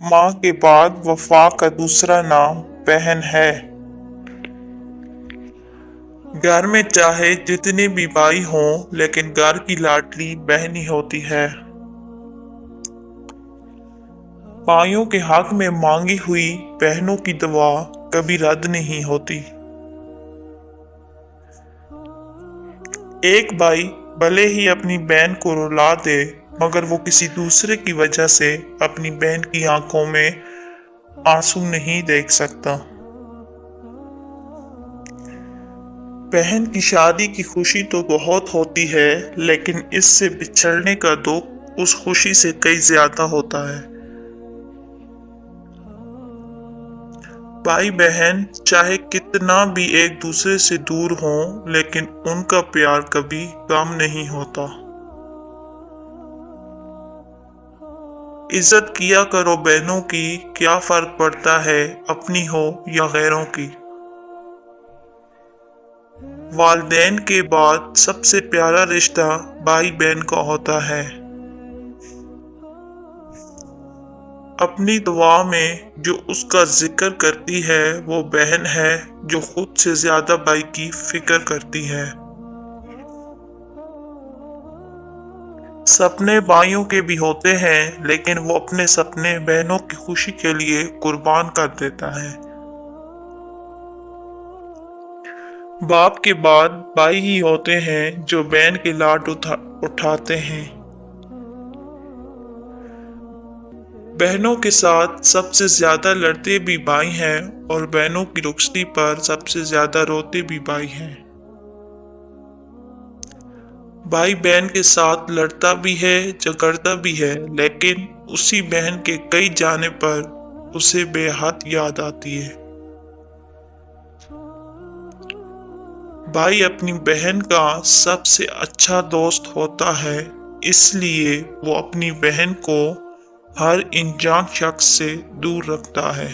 माँ के बाद वफा का दूसरा नाम बहन है। घर में चाहे जितने भी भाई हों, लेकिन घर की लाडली बहन ही होती है। भाइयों के हक में मांगी हुई बहनों की दुआ कभी रद्द नहीं होती। एक भाई भले ही अपनी बहन को रुला दे, मगर वो किसी दूसरे की वजह से अपनी बहन की आंखों में आंसू नहीं देख सकता। बहन की शादी की खुशी तो बहुत होती है, लेकिन इससे बिछड़ने का दुख उस खुशी से कई ज्यादा होता है। भाई बहन चाहे कितना भी एक दूसरे से दूर हों, लेकिन उनका प्यार कभी कम नहीं होता। इज्जत किया करो बहनों की, क्या फर्क पड़ता है अपनी हो या गैरों की। वालिदैन के बाद सबसे प्यारा रिश्ता भाई बहन का होता है। अपनी दुआ में जो उसका जिक्र करती है वो बहन है, जो खुद से ज्यादा भाई की फिक्र करती है। सपने भाइयों के भी होते हैं, लेकिन वो अपने सपने बहनों की खुशी के लिए कुर्बान कर देता है। बाप के बाद भाई ही होते हैं जो बहन के लाड उठाते हैं। बहनों के साथ सबसे ज्यादा लड़ते भी भाई हैं, और बहनों की रुखसती पर सबसे ज्यादा रोते भी भाई हैं। भाई बहन के साथ लड़ता भी है, झगड़ता भी है, लेकिन उसी बहन के कई जाने पर उसे बेहद याद आती है। भाई अपनी बहन का सबसे अच्छा दोस्त होता है, इसलिए वो अपनी बहन को हर अनजान शख्स से दूर रखता है।